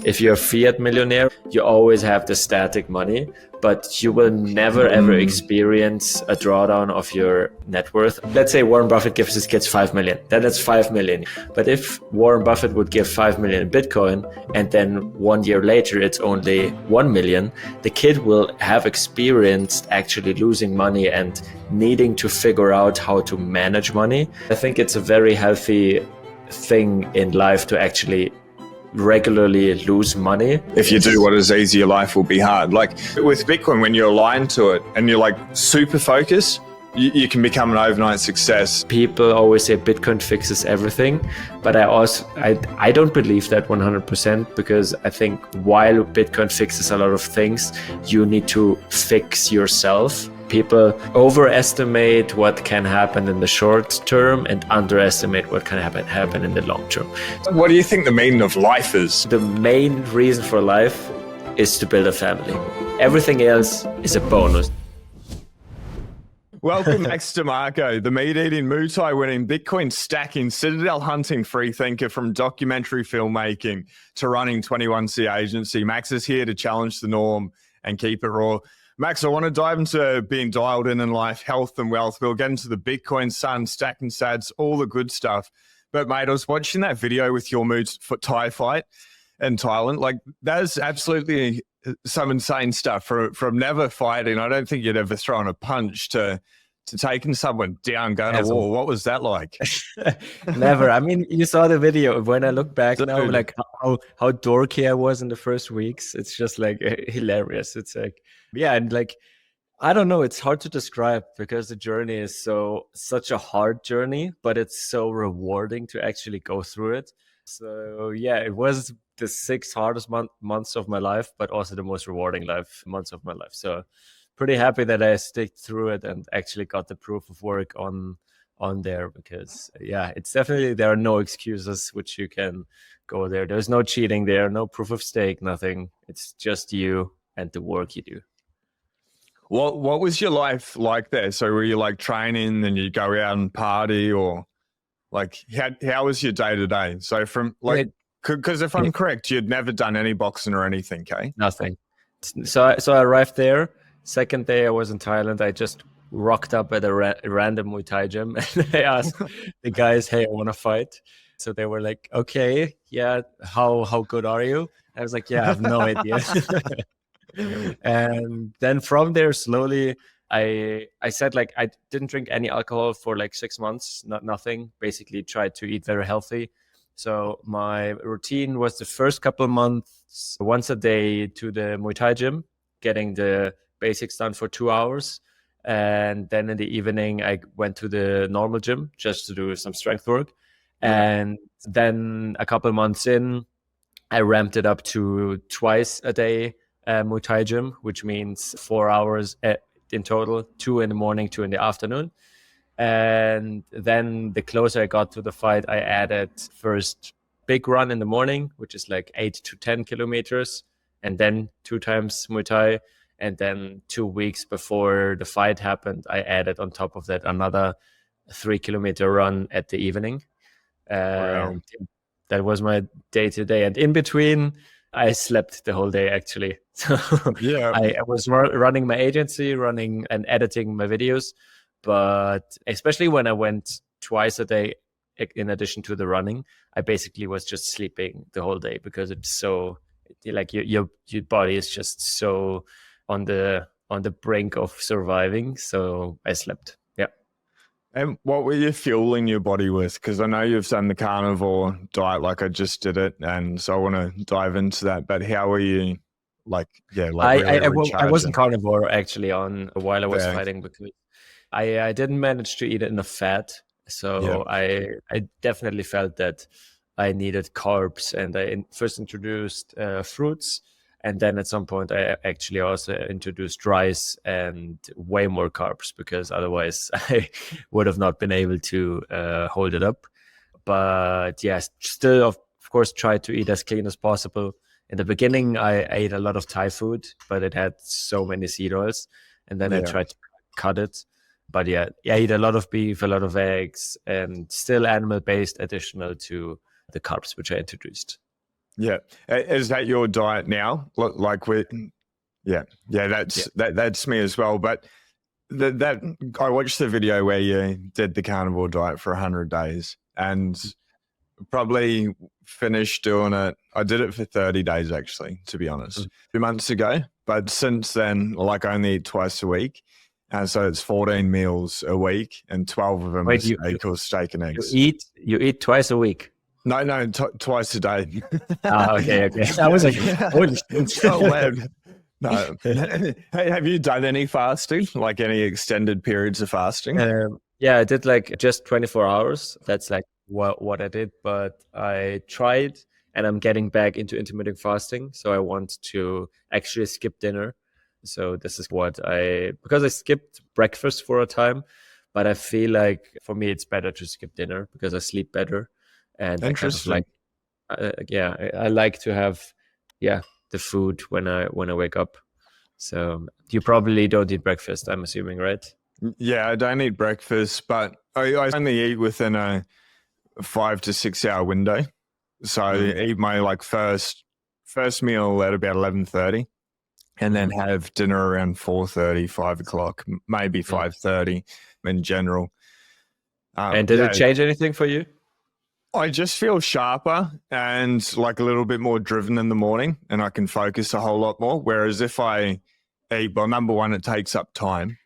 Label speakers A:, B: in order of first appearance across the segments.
A: If you're a Fiat millionaire, you always have the static money, but you will never ever experience a drawdown of your net worth. Let's say Warren Buffett gives his kids 5 million, then that's 5 million. But if Warren Buffett would give 5 million in Bitcoin and then 1 year later it's only 1 million, the kid will have experienced actually losing money and needing to figure out how to manage money. I think it's a very healthy thing in life to actually regularly lose money.
B: If you do what is easy, your life will be hard. Like with Bitcoin, when you're aligned to it and you're like super focused, you can become an overnight success.
A: People always say Bitcoin fixes everything, but I don't believe that 100%, because I think while Bitcoin fixes a lot of things, you need to fix yourself. People overestimate what can happen in the short term and underestimate what can happen in the long term.
B: What do you think the meaning of life is?
A: The main reason for life is to build a family. Everything else is a bonus.
B: Welcome, Max Demarco, the meat-eating, Muay Thai winning, Bitcoin stacking, Citadel hunting freethinker, from documentary filmmaking to running 21C agency. Max is here to challenge the norm and keep it raw. Max, I want to dive into being dialed in life, health and wealth. We'll get into the Bitcoin sun, stacking sads, all the good stuff. But mate, I was watching that video with your Muay Thai fight in Thailand. Like, that is absolutely some insane stuff from never fighting. I don't think you'd ever thrown a punch to taking someone down, going to war. What was that like?
A: Never. I mean, you saw the video. When I look back now, like how dorky I was in the first weeks, it's just like hilarious. It's like, yeah, and like, I don't know, it's hard to describe because the journey is such a hard journey, but it's so rewarding to actually go through it. So yeah, it was the 6 hardest months of my life, but also the most rewarding months of my life. So pretty happy that I stick through it and actually got the proof of work on there, because yeah, it's definitely, there are no excuses which you can go there. There's no cheating there, no proof of stake, nothing. It's just you and the work you do.
B: What was your life like there? So were you like training and you go out and party, or like how was your day to day? So from like, because if I'm correct, you'd never done any boxing or anything, okay?
A: Nothing. So I arrived there. Second day I was in Thailand. I just rocked up at a random Muay Thai gym and I asked the guys, hey, I want to fight. So they were like, okay, yeah, how good are you? I was like, yeah, I have no idea. And then from there, slowly, I said, like, I didn't drink any alcohol for like 6 months, nothing. Basically tried to eat very healthy. So my routine was the first couple of months, once a day to the Muay Thai gym, getting the basics done for 2 hours. And then in the evening, I went to the normal gym just to do some strength work. And then a couple of months in, I ramped it up to twice a day Muay Thai gym, which means 4 hours in total, 2 in the morning, 2 in the afternoon. And then the closer I got to the fight, I added first big run in the morning, which is like 8 to 10 kilometers, and then 2 times Muay Thai. And then 2 weeks before the fight happened, I added on top of that another 3-kilometer run at the evening. Wow. That was my day to day. And in between, I slept the whole day, actually. So yeah, I was running my agency, running and editing my videos. But especially when I went twice a day, in addition to the running, I basically was just sleeping the whole day, because it's so, like, your body is just so on the brink of surviving. So I slept. Yeah.
B: And what were you fueling your body with? Because I know you've done the carnivore diet, like I just did it, and so I want to dive into that. But how were you, like, yeah, like really
A: I wasn't carnivore actually while I was fighting, because I didn't manage to eat enough fat. So I definitely felt that I needed carbs, and I first introduced fruits. And then at some point, I actually also introduced rice and way more carbs, because otherwise I would have not been able to hold it up. But yes, still, of course, try to eat as clean as possible. In the beginning, I ate a lot of Thai food, but it had so many seed oils. And then I tried to cut it. But yeah, I eat a lot of beef, a lot of eggs, and still animal-based, additional to the carbs which I introduced.
B: Yeah. Is that your diet now? Like with, yeah, that's me as well. But that I watched the video where you did the carnivore diet for 100 days and probably finished doing it. I did it for 30 days, actually, to be honest, 2 months ago. But since then, like, I only eat twice a week. And so it's 14 meals a week, and 12 of them
A: Wait,
B: are steak and eggs.
A: you eat twice a week?
B: No, twice a day.
A: Okay. I was like, holy shit.
B: Oh, man. No. Hey, have you done any fasting, like any extended periods of fasting?
A: Yeah, I did like just 24 hours. That's like what I did, but I tried and I'm getting back into intermittent fasting. So I want to actually skip dinner. So this is because I skipped breakfast for a time, but I feel like for me it's better to skip dinner because I sleep better. And I kind of like, I like to have, the food when I wake up. So you probably don't eat breakfast, I'm assuming, right?
B: Yeah, I don't eat breakfast, but I only eat within a 5 to 6 hour window. So I eat my like first meal at about 11:30, and then have dinner around 4:30, 5 o'clock, maybe 5:30 in general.
A: And did it change anything for you?
B: I just feel sharper and like a little bit more driven in the morning, and I can focus a whole lot more. Whereas if I eat, well, number one, it takes up time.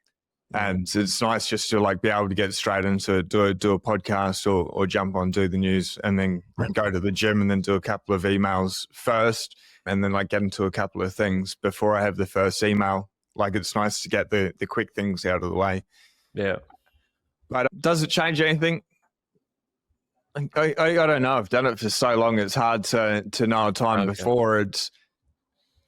B: And it's nice just to like be able to get straight into do a podcast or jump on, do the news, and then go to the gym and then do a couple of emails first, and then like get into a couple of things before I have the first email. Like it's nice to get the quick things out of the way.
A: Yeah.
B: But does it change anything? I don't know. I've done it for so long. It's hard to know a time before.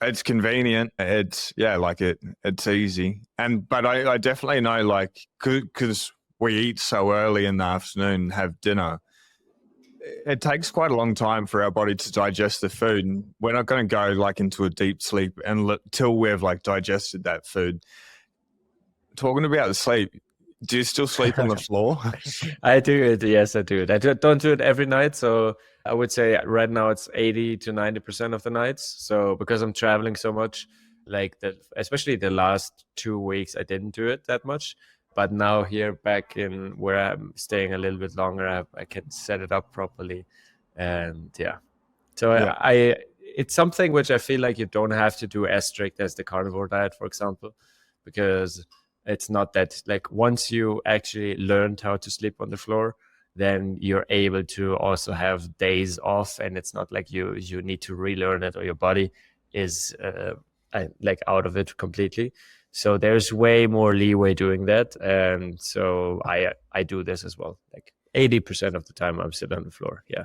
B: It's convenient. It's it's easy. But I definitely know, like, because we eat so early in the afternoon and have dinner, it takes quite a long time for our body to digest the food. And we're not going to go like into a deep sleep till we've like digested that food. Talking about the sleep, do you still sleep on the floor?
A: I do it. Yes, I do it. I don't do it every night. So I would say right now it's 80 to 90% of the nights. So because I'm traveling so much, like especially the last 2 weeks, I didn't do it that much. But now here back in where I'm staying a little bit longer, I can set it up properly. And so it's something which I feel like you don't have to do as strict as the carnivore diet, for example, because it's not that, like, once you actually learned how to sleep on the floor, then you're able to also have days off, and it's not like you need to relearn it or your body is like out of it completely. So there's way more leeway doing that, and so I do this as well. Like 80% of the time I'm sitting on the floor. Yeah.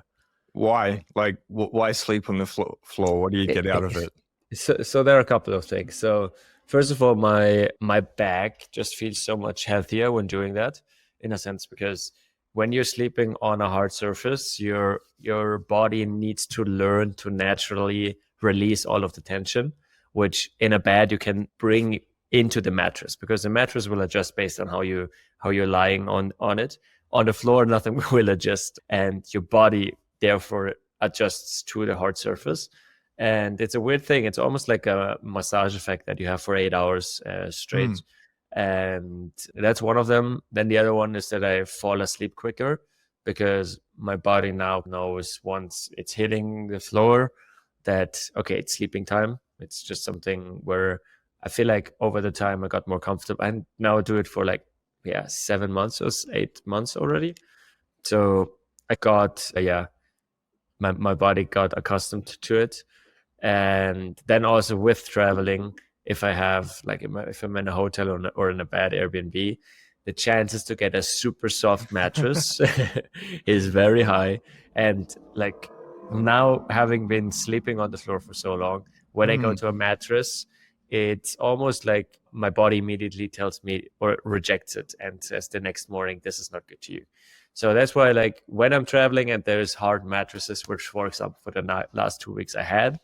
B: Why? Like, why sleep on the floor? What do you get out of it?
A: So there are a couple of things. So first of all, my back just feels so much healthier when doing that, in a sense, because when you're sleeping on a hard surface, your body needs to learn to naturally release all of the tension, which in a bed you can bring into the mattress, because the mattress will adjust based on how you're lying on it. On the floor, nothing will adjust, and your body therefore adjusts to the hard surface. And it's a weird thing. It's almost like a massage effect that you have for 8 hours straight. And that's one of them. Then the other one is that I fall asleep quicker, because my body now knows once it's hitting the floor that, okay, it's sleeping time. It's just something where I feel like over the time I got more comfortable, and now I do it for like, 7 months or 8 months already. So I got, my body got accustomed to it. And then also with traveling, if I have like, if I'm in a hotel or in a bad Airbnb, the chances to get a super soft mattress is very high. And like now, having been sleeping on the floor for so long, when I go to a mattress, it's almost like my body immediately tells me or rejects it and says the next morning, this is not good to you. So that's why, like, when I'm traveling and there's hard mattresses, which, for example, for the last 2 weeks I had,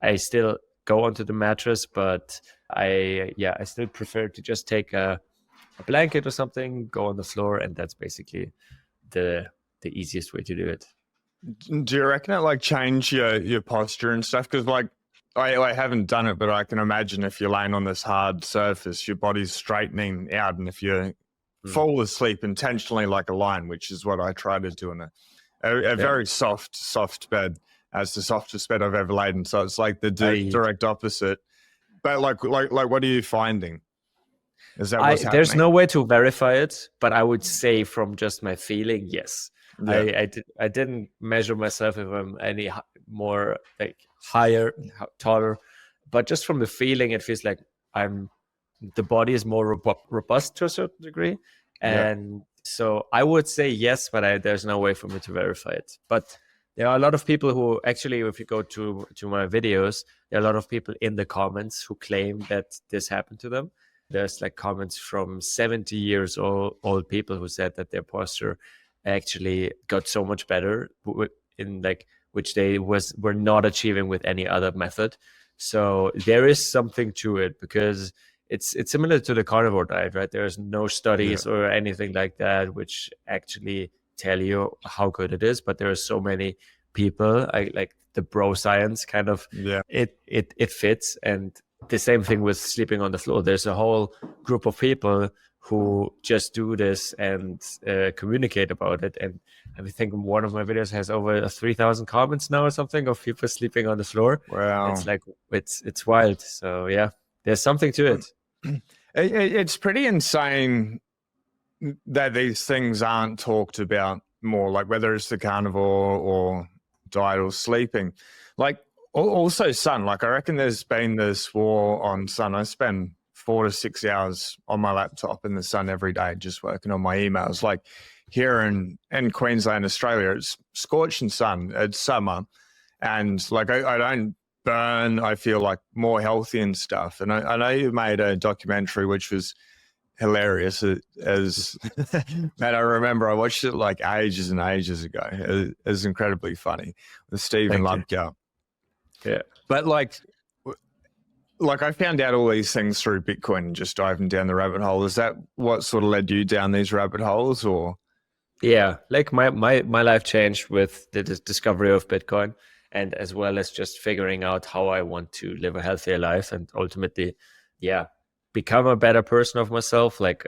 A: I still go onto the mattress, but I still prefer to just take a blanket or something, go on the floor, and that's basically the easiest way to do it.
B: Do you reckon it like change your posture and stuff? Because like I haven't done it, but I can imagine if you're laying on this hard surface, your body's straightening out, and if you
A: Mm.
B: fall asleep intentionally like a lion, which is what I try to do in a
A: Yeah.
B: very soft bed, as the softest bed I've ever laid in. So it's like the
A: I
B: direct opposite. But like what are you finding? Is that what's
A: there's
B: happening?
A: no way to verify it, but I would say from just my feeling, yes.
B: Yeah,
A: I didn't measure myself if I'm any more like higher, taller, but just from the feeling, it feels like I'm the body is more robust to a certain degree,
B: yeah,
A: and so I would say yes, but there's no way for me to verify it. But there are a lot of people who actually, if you go to my videos, there are a lot of people in the comments who claim that this happened to them. There's like comments from 70 years old people who said that their posture actually got so much better in like which they were not achieving with any other method. So there is something to it, because it's similar to the carnivore diet, right? There's no
B: yeah,
A: studies or anything like that which actually tell you how good it is, but there are so many people, like the bro science kind of,
B: yeah.
A: it fits. And the same thing with sleeping on the floor. There's a whole group of people who just do this and communicate about it. And I think one of my videos has over 3,000 comments now or something of people sleeping on the floor.
B: Wow.
A: It's like it's wild. So yeah, there's something to it.
B: It's pretty insane that these things aren't talked about more, like whether it's the carnivore or diet or sleeping. Like also sun, like I reckon there's been this war on sun. I spend 4 to 6 hours on my laptop in the sun every day just working on my emails. Like here in Queensland, Australia, it's scorching sun, it's summer, and like I don't burn. I feel like more healthy and stuff. And I know you made a documentary which was hilarious. As man, I remember I watched it like ages and ages ago. It was incredibly funny with Stephen Lumpkin.
A: Yeah,
B: but like I found out all these things through Bitcoin, just diving down the rabbit hole. Is that what sort of led you down these rabbit holes, or?
A: yeah, like my life changed with the discovery of Bitcoin, and as well as just figuring out how I want to live a healthier life, and ultimately, yeah, become a better person of myself. Like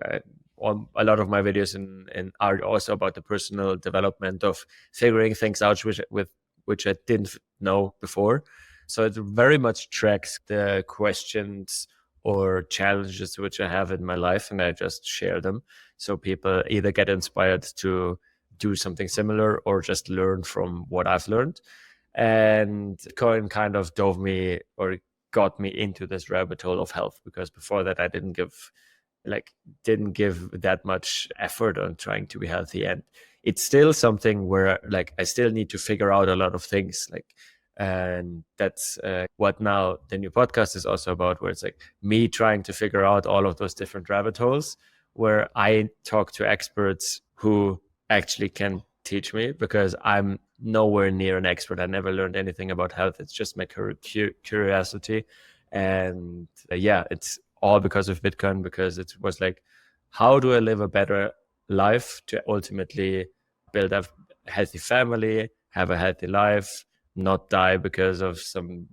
A: on a lot of my videos and are also about the personal development of figuring things out which I didn't know before. So it very much tracks the questions or challenges which I have in my life, and I just share them. So people either get inspired to do something similar or just learn from what I've learned. And Bitcoin kind of dove me or got me into this rabbit hole of health, because before that I didn't give that much effort on trying to be healthy. And it's still something where like I still need to figure out a lot of things, like, and that's what now the new podcast is also about, where it's like me trying to figure out all of those different rabbit holes, where I talk to experts who actually can teach me, because I'm nowhere near an expert. I never learned anything about health. It's just my curiosity. And yeah, it's all because of Bitcoin, because it was like, how do I live a better life to ultimately build a healthy family, have a healthy life, not die because of some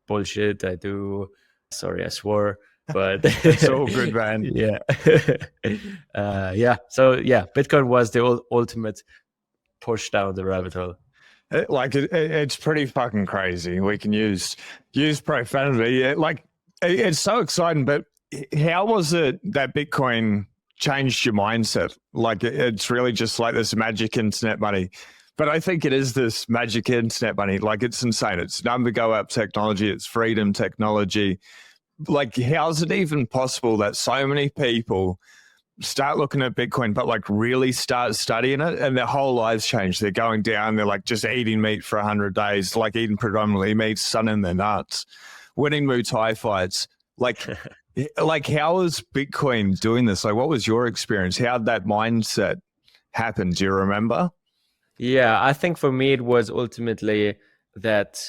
A: bullshit I do. Sorry, I swore, but
B: It's all good, man.
A: Yeah. Yeah. So yeah, Bitcoin was the ultimate push down the rabbit hole.
B: It's pretty fucking crazy. We can use profanity. It's so exciting. But how was it that Bitcoin changed your mindset? Like it's really just like this magic internet money. But I think it is this magic internet money. Like it's insane. It's number go up technology. It's freedom technology. Like how is it even possible that so many people start looking at Bitcoin, but like really start studying it and their whole lives change? They're going down. They're like just eating meat for 100 days, like eating predominantly meat, sunning their nuts, winning Muay Thai fights. Like how is Bitcoin doing this? Like what was your experience? How did that mindset happen? Do you remember?
A: Yeah, I think for me, it was ultimately that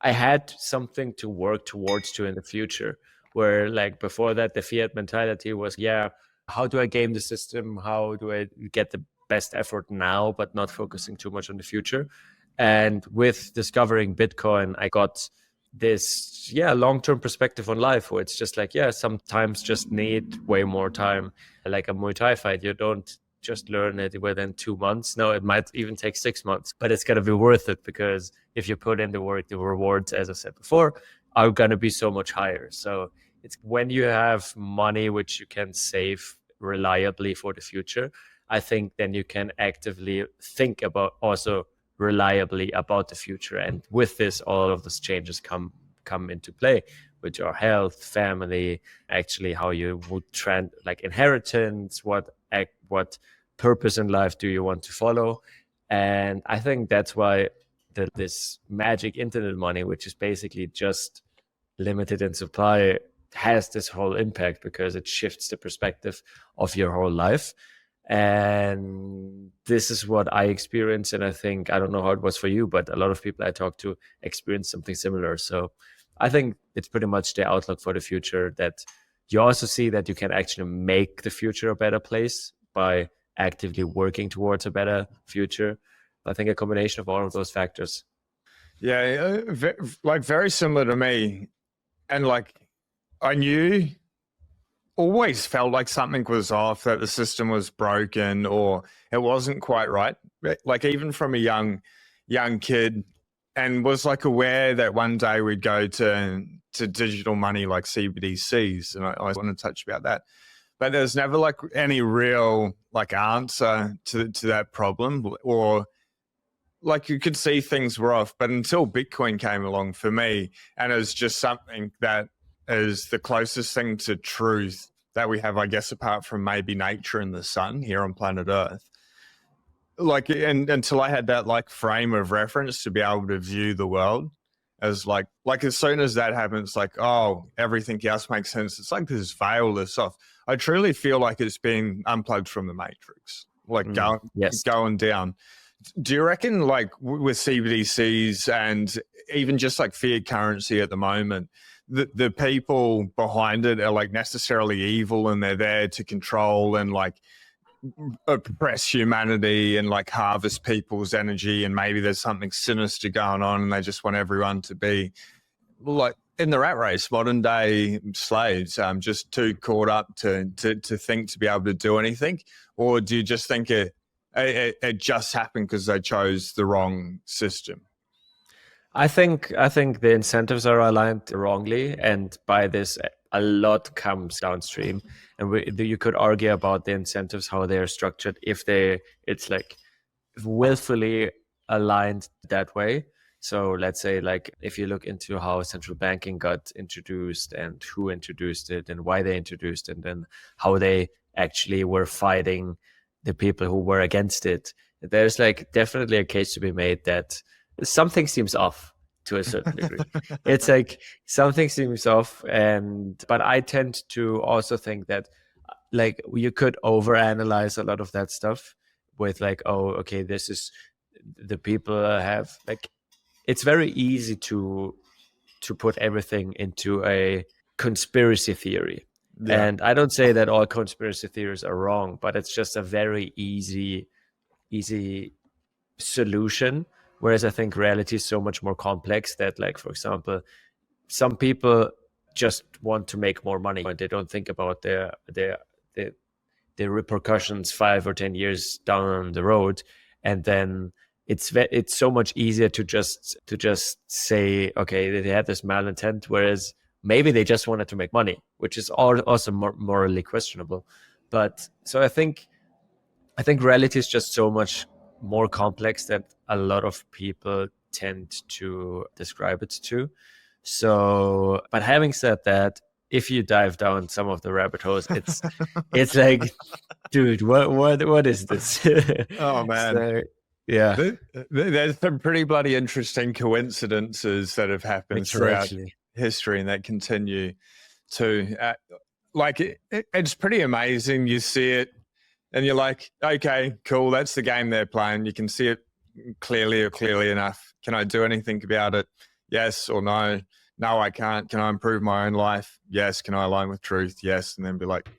A: I had something to work towards in the future, where like before that, the Fiat mentality was, yeah, how do I game the system? How do I get the best effort now, but not focusing too much on the future? And with discovering Bitcoin, I got this long-term perspective on life, where it's just like, sometimes just need way more time. Like a Muay Thai fight, you don't just learn it within 2 months. No, it might even take 6 months, but it's gonna be worth it, because if you put in the work, the rewards, as I said before, are gonna be so much higher. So it's when you have money which you can save reliably for the future, I think then you can actively think about also reliably about the future. And with this, all of those changes come into play, which are health, family, actually how you would like inheritance, what purpose in life do you want to follow. And I think that's why this magic internet money, which is basically just limited in supply, has this whole impact, because it shifts the perspective of your whole life. And this is what I experienced. And I think, I don't know how it was for you, but a lot of people I talked to experienced something similar. So I think it's pretty much the outlook for the future, that you also see that you can actually make the future a better place by actively working towards a better future. I think a combination of all of those factors.
B: Yeah, like very similar to me. And like, I always felt like something was off, that the system was broken or it wasn't quite right. Like even from a young kid, and was like aware that one day we'd go to digital money like CBDCs. And I want to touch about that. But there's never like any real like answer to that problem, or like you could see things were off. But until Bitcoin came along for me, and it was just something that is the closest thing to truth that we have, I guess, apart from maybe nature and the sun here on planet Earth. Like, and until I had that like frame of reference to be able to view the world as like as soon as that happens, like, oh, everything else makes sense. It's like this veil is off. I truly feel like it's been unplugged from the matrix, like going down. Do you reckon like with CBDCs and even just like fiat currency at the moment, the people behind it are like necessarily evil, and they're there to control and like oppress humanity and like harvest people's energy, and maybe there's something sinister going on and they just want everyone to be like in the rat race, modern day slaves, just too caught up to think to be able to do anything? Or do you just think it just happened because they chose the wrong system?
A: I think the incentives are aligned wrongly, and by this, a lot comes downstream. And you could argue about the incentives, how they are structured, if it's like willfully aligned that way. So let's say, like, if you look into how central banking got introduced and who introduced it and why they introduced it, and how they actually were fighting the people who were against it, there's like definitely a case to be made that something seems off to a certain degree. It's like something seems off. But I tend to also think that like you could overanalyze a lot of that stuff with like, oh, okay, this is the people have like, it's very easy to put everything into a conspiracy theory. Yeah. And I don't say that all conspiracy theories are wrong, but it's just a very easy solution. Whereas I think reality is so much more complex, that, like, for example, some people just want to make more money and they don't think about their repercussions 5 or 10 years down the road. And then it's so much easier to just say, okay, they had this malintent, whereas maybe they just wanted to make money, which is also morally questionable. But so I think reality is just so much more complex that a lot of people tend to describe it to. So, but having said that, if you dive down some of the rabbit holes, it's like, dude, what is this?
B: Oh man.
A: So, yeah,
B: there's some pretty bloody interesting coincidences that have happened throughout history, and that continue to it's pretty amazing. You see it and you're like, okay, cool, that's the game they're playing. You can see it clearly enough. Can I do anything about it? Yes or no? No, I can't. Can I improve my own life? Yes. Can I align with truth? Yes. And then be like,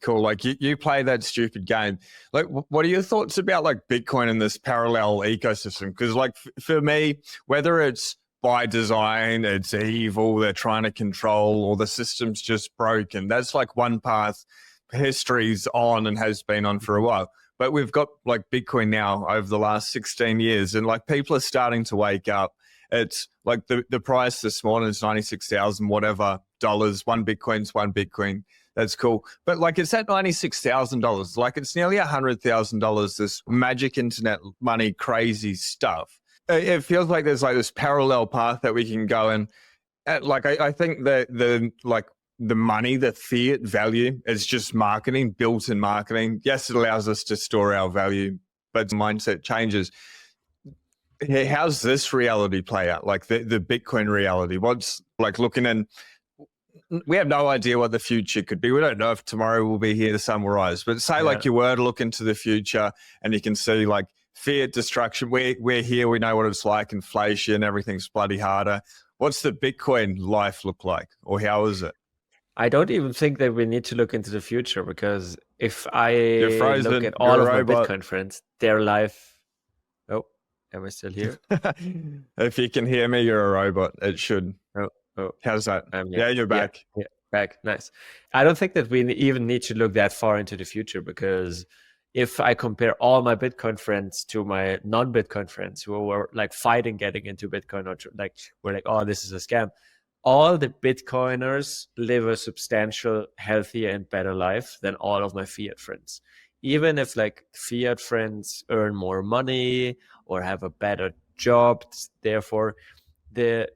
B: cool. Like you play that stupid game. Like, what are your thoughts about like Bitcoin and this parallel ecosystem? Because like for me, whether it's by design, it's evil, they're trying to control, or the system's just broken. That's like one path history's on and has been on for a while. But we've got like Bitcoin now over the last 16 years, and like people are starting to wake up. It's like the price this morning is 96,000 whatever dollars. One Bitcoin's one Bitcoin. That's cool. But like it's at $96,000. Like it's nearly $100,000, this magic internet money, crazy stuff. It feels like there's like this parallel path that we can go in. Like I think that the money, the fiat value is just marketing, built in marketing. Yes, it allows us to store our value, but mindset changes. How's this reality play out? Like the Bitcoin reality? What's like looking in? We have no idea what the future could be. We don't know if tomorrow will be here, the sun will rise. But say like you were to look into the future and you can see like fiat destruction. We're here. We know what it's like. Inflation, everything's bloody harder. What's the Bitcoin life look like, or how is it?
A: I don't even think that we need to look into the future, because if I look at all of my Bitcoin friends, their life. Oh, am I still here?
B: If you can hear me, you're a robot. It should.
A: Oh,
B: how's that? Yeah, you're back.
A: Yeah, back. Nice. I don't think that we even need to look that far into the future, because if I compare all my Bitcoin friends to my non-Bitcoin friends who were like fighting getting into Bitcoin, or like we're like, oh, this is a scam. All the Bitcoiners live a substantial, healthier and better life than all of my fiat friends. Even if like fiat friends earn more money or have a better job, therefore the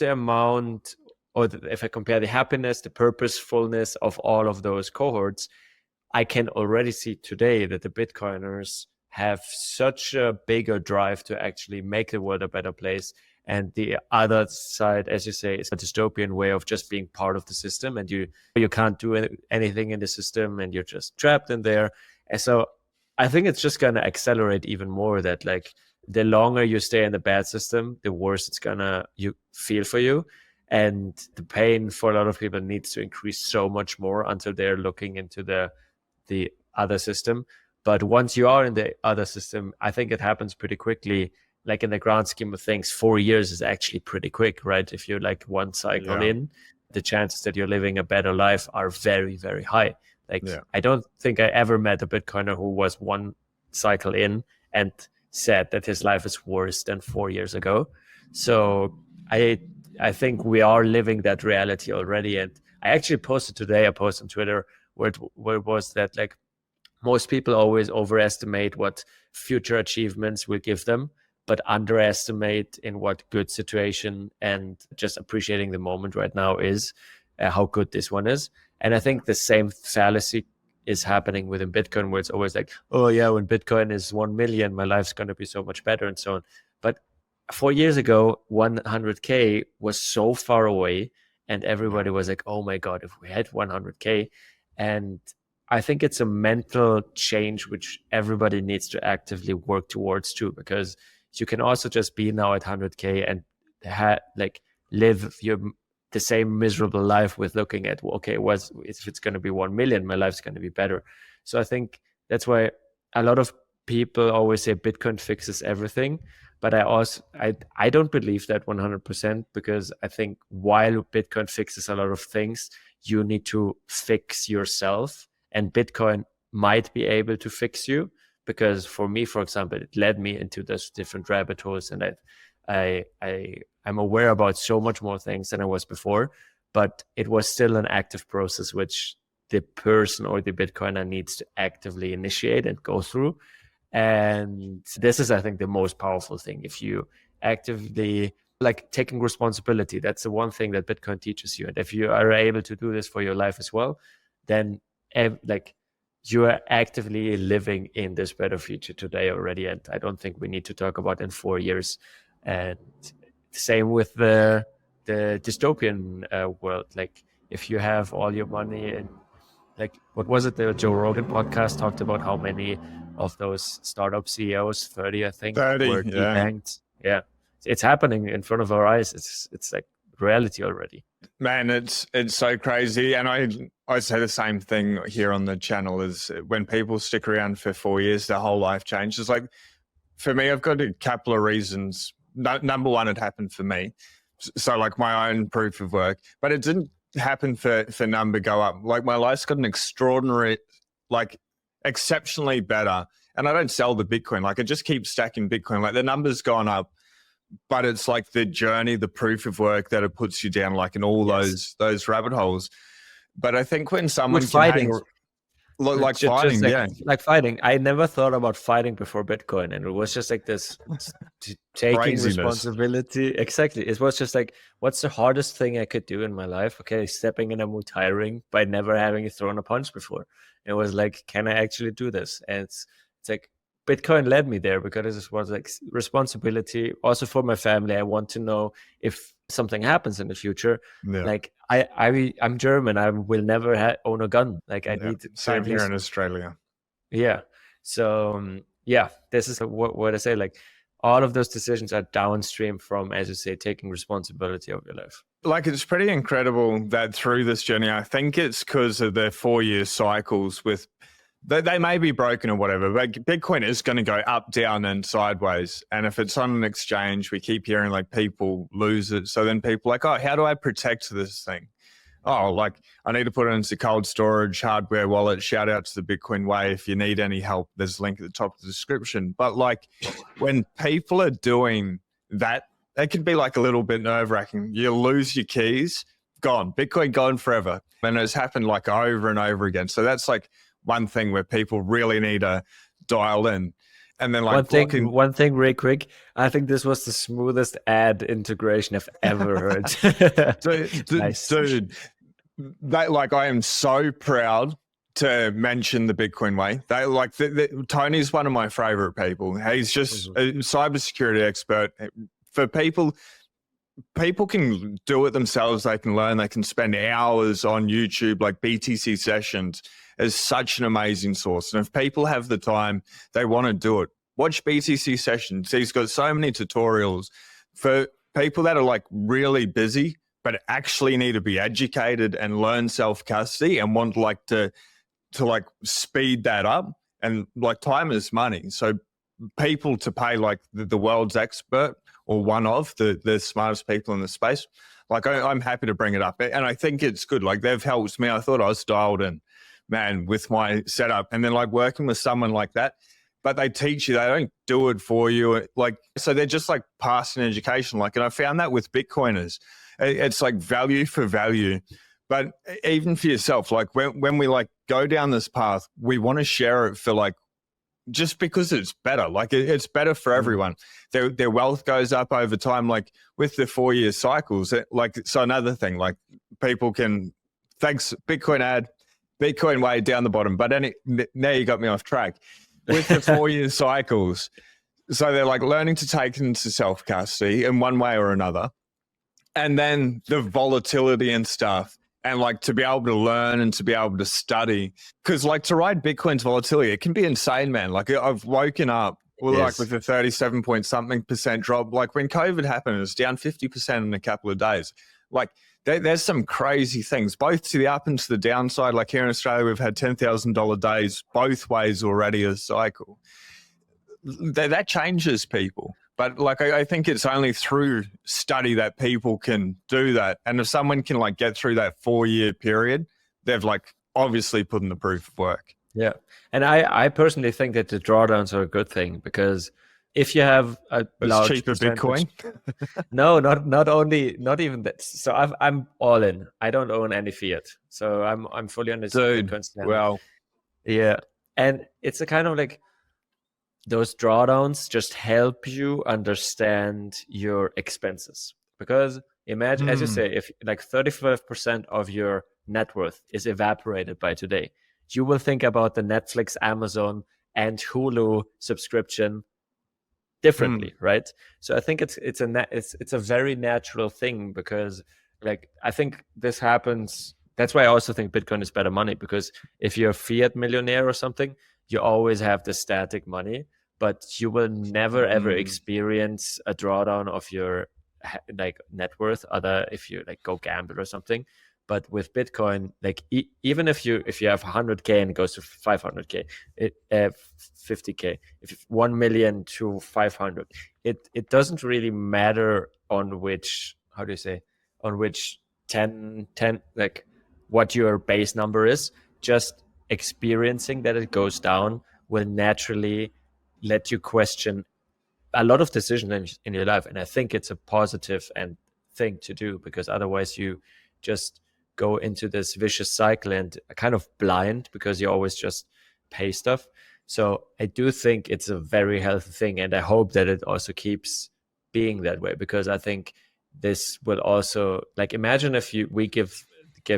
A: amount, or if I compare the happiness, the purposefulness of all of those cohorts, I can already see today that the Bitcoiners have such a bigger drive to actually make the world a better place. And the other side, as you say, is a dystopian way of just being part of the system, and you can't do anything in the system, and you're just trapped in there. And so I think it's just going to accelerate even more that like the longer you stay in the bad system, the worse it's gonna you feel for you. And the pain for a lot of people needs to increase so much more until they're looking into the other system. But once you are in the other system, I think it happens pretty quickly. Like in the grand scheme of things, 4 years is actually pretty quick, right? If you're like one cycle in, the chances that you're living a better life are very, very high. Like I don't think I ever met a Bitcoiner who was one cycle in and said that his life is worse than 4 years ago. So I think we are living that reality already. And I actually posted today a post on Twitter where it was that like most people always overestimate what future achievements will give them, but underestimate in what good situation and just appreciating the moment right now is, how good this one is. And I think the same fallacy is happening within Bitcoin, where it's always like, oh yeah, when Bitcoin is 1 million, my life's going to be so much better and so on. But 4 years ago, 100K was so far away, and everybody was like, oh my God, if we had 100K. And I think it's a mental change which everybody needs to actively work towards too, because you can also just be now at 100K and live the same miserable life with looking at, okay, if it's going to be 1 million, my life's going to be better. So I think that's why a lot of people always say Bitcoin fixes everything. But I don't believe that 100%, because I think while Bitcoin fixes a lot of things, you need to fix yourself, and Bitcoin might be able to fix you. Because for me, for example, it led me into those different rabbit holes, and I'm aware about so much more things than I was before, but it was still an active process which the person or the Bitcoiner needs to actively initiate and go through. And this is, I think, the most powerful thing. If you actively like taking responsibility, that's the one thing that Bitcoin teaches you. And if you are able to do this for your life as well, then like you are actively living in this better future today already. And I don't think we need to talk about in 4 years. And same with the dystopian world. Like if you have all your money, and like, what was it? The Joe Rogan podcast talked about how many of those startup CEOs, 30, I think,
B: 30,
A: were debanked. Yeah. It's happening in front of our eyes. It's like reality already.
B: Man, it's so crazy. And I say the same thing here on the channel is when people stick around for 4 years, their whole life changes. Like for me, I've got a couple of reasons. Number one, it happened for me. So like my own proof of work, but it didn't happen for number go up. Like my life's got an extraordinary, like exceptionally better. And I don't sell the Bitcoin. Like I just keep stacking Bitcoin. Like the number's gone up, but it's like the journey, the proof of work that it puts you down, like in all those rabbit holes. But I think when someone
A: with fighting,
B: like fighting,
A: like fighting. I never thought about fighting before Bitcoin, and it was just like this taking
B: Craziness.
A: responsibility. Exactly, it was just like, what's the hardest thing I could do in my life? Okay, stepping in a Muay Thai ring by never having thrown a punch before. It was like, can I actually do this? And it's like Bitcoin led me there because it was like responsibility. Also for my family, I want to know if something happens in the future.
B: Yeah.
A: Like I'm German. I will never own a gun. Like I need to
B: same here in Australia.
A: Yeah. So this is what I say. Like all of those decisions are downstream from, as you say, taking responsibility of your life.
B: Like it's pretty incredible that through this journey, I think it's because of the 4-year cycles with. They may be broken or whatever, but Bitcoin is going to go up, down, and sideways. And if it's on an exchange, we keep hearing like people lose it. So then people are like, oh, how do I protect this thing? Oh, like I need to put it into cold storage, hardware wallet. Shout out to the Bitcoin Way. If you need any help, there's a link at the top of the description. But like when people are doing that, it can be like a little bit nerve-wracking. You lose your keys, gone. Bitcoin gone forever. And it's happened like over and over again. So that's like one thing where people really need to dial in. And then like
A: one thing real quick, I think this was the smoothest ad integration I've ever heard.
B: Dude, like I am so proud to mention the Bitcoin Way. They like Tony's one of my favorite people. He's just a cybersecurity expert. For people can do it themselves. They can learn. They can spend hours on YouTube, like BTC sessions is such an amazing source. And if people have the time, they want to do it. Watch BTC sessions. He's got so many tutorials for people that are like really busy, but actually need to be educated and learn self-custody and want like to like speed that up. And like time is money. So people to pay like the world's expert or one of the smartest people in the space, like I'm happy to bring it up. And I think it's good. Like they've helped me. I thought I was dialed in, man, with my setup. And then like working with someone like that, but they teach you, they don't do it for you. Like, so they're just like passing education. Like, and I found that with Bitcoiners, it's like value for value. But even for yourself, like when we like go down this path, we want to share it for like, just because it's better, like it's better for everyone. Their wealth goes up over time, like with the 4-year cycles. So another thing, like people can, thanks Bitcoin ad, Bitcoin Way down the bottom. But now you got me off track with the 4-year cycles. So they're like learning to take into self-custody in one way or another. And then the volatility and stuff. And like to be able to learn and to be able to study, because like to ride Bitcoin's volatility, it can be insane, man. Like I've woken up like with a 37 point something % drop. Like when COVID happened, it was down 50% in a couple of days. Like there's some crazy things, both to the up and to the downside. Like here in Australia, we've had $10,000 days both ways already a cycle. That changes people. But like, I think it's only through study that people can do that. And if someone can like get through that 4-year period, they've like obviously put in the proof of work.
A: Yeah. And I personally think that the drawdowns are a good thing, because if you have a large
B: cheaper Bitcoin.
A: No, not even that. So I'm all in. I don't own any Fiat. So I'm fully on this Bitcoin standard.
B: Well,
A: yeah. And it's a kind of like, those drawdowns just help you understand your expenses. Because imagine, as you say, if like 35% of your net worth is evaporated by today, you will think about the Netflix, Amazon, and Hulu subscription differently, right? So I think it's a very natural thing, because like I think this happens. That's why I also think Bitcoin is better money, because if you're a fiat millionaire or something, you always have the static money, but you will never ever experience a drawdown of your like net worth, other if you like go gamble or something. But with Bitcoin, like even if you have 100K and it goes to 500K, 50K, if 1 million to 500, it doesn't really matter on which, how do you say, on which 10 like what your base number is. Just experiencing that it goes down will naturally let you question a lot of decisions in your life. And I think it's a positive and thing to do, because otherwise you just go into this vicious cycle and kind of blind because you always just pay stuff. So I do think it's a very healthy thing, and I hope that it also keeps being that way, because I think this will also, like, imagine if we give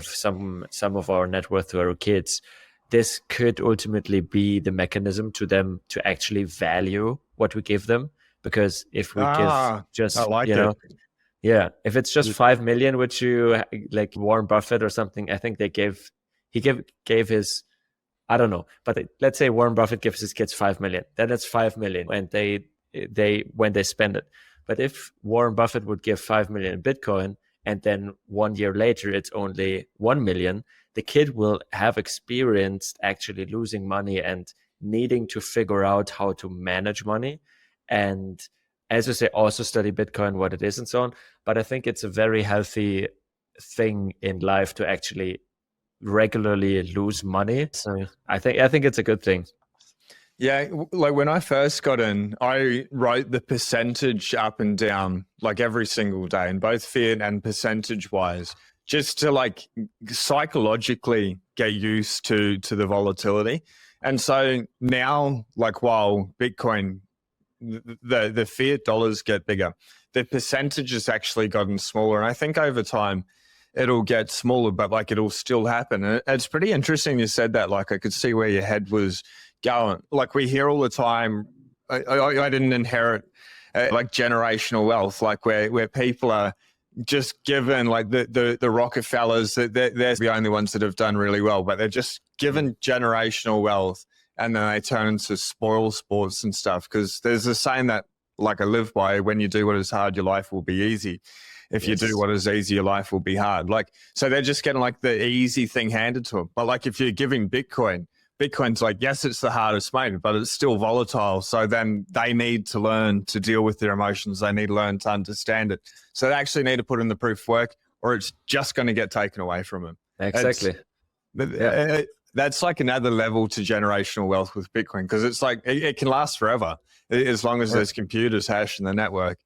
A: some of our net worth to our kids. This could ultimately be the mechanism to them to actually value what we give them, because if we give just,
B: I like it.
A: Yeah, if it's just 5 million, which you like Warren Buffett or something, I think he gave his, I don't know, but let's say Warren Buffett gives his kids 5 million, then it's 5 million, and they when they spend it. But if Warren Buffett would give 5 million in Bitcoin, and then 1 year later it's only 1 million, the kid will have experienced actually losing money and needing to figure out how to manage money. And as you say, also study Bitcoin, what it is and so on. But I think it's a very healthy thing in life to actually regularly lose money. So I think it's a good thing.
B: Yeah, like when I first got in, I wrote the percentage up and down like every single day, in both fiat and percentage wise, just to like psychologically get used to the volatility. And so now, like while Bitcoin, the fiat dollars get bigger, the percentage has actually gotten smaller. And I think over time it'll get smaller, but like it'll still happen. And it's pretty interesting you said that. Like I could see where your head was going. Like we hear all the time, I didn't inherit like generational wealth, like where people are just given, like the Rockefellers, they're the only ones that have done really well, but they're just given generational wealth, and then they turn into spoil sports and stuff. Because there's a saying that like I live by: when you do what is hard, your life will be easy. If you do what is easy, your life will be hard. Like, so they're just getting like the easy thing handed to them. But like if you're giving Bitcoin's like, yes, it's the hardest made, but it's still volatile. So then they need to learn to deal with their emotions. They need to learn to understand it. So they actually need to put in the proof work, or it's just going to get taken away from them.
A: Exactly.
B: That's like another level to generational wealth with Bitcoin, because it's like it can last forever as long as there's computers hashing the network.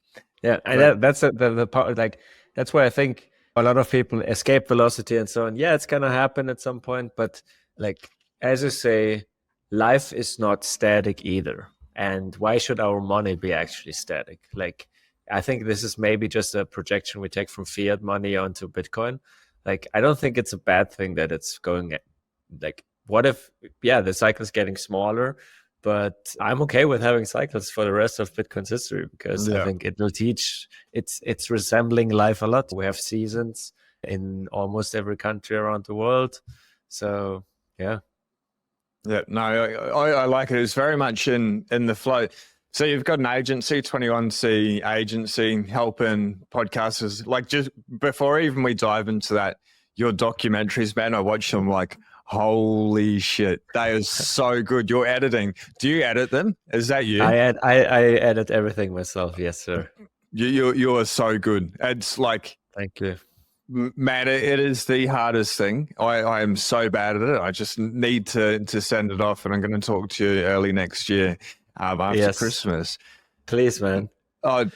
A: Yeah, and that's the part. Like that's why I think a lot of people escape velocity and so on. Yeah, it's gonna happen at some point, but like as you say, life is not static either. And why should our money be actually static? Like I think this is maybe just a projection we take from fiat money onto Bitcoin. Like I don't think it's a bad thing that it's going. Like what if the cycle is getting smaller? But I'm okay with having cycles for the rest of Bitcoin's history, because I think it will teach. It's resembling life a lot. We have seasons in almost every country around the world. So yeah,
B: no, I like it. It's very much in the flow. So you've got an agency, 21C agency, helping podcasters. Like just before even we dive into that, your documentaries, man, I watch them like, holy shit, they are so good. Your editing, do you edit them? Is that you?
A: I edit everything myself. Yes, sir.
B: You are so good. It's like,
A: thank you,
B: man. It is the hardest thing. I am so bad at it. I just need to send it off, and I'm going to talk to you early next year after Christmas.
A: Please, man.
B: Oh,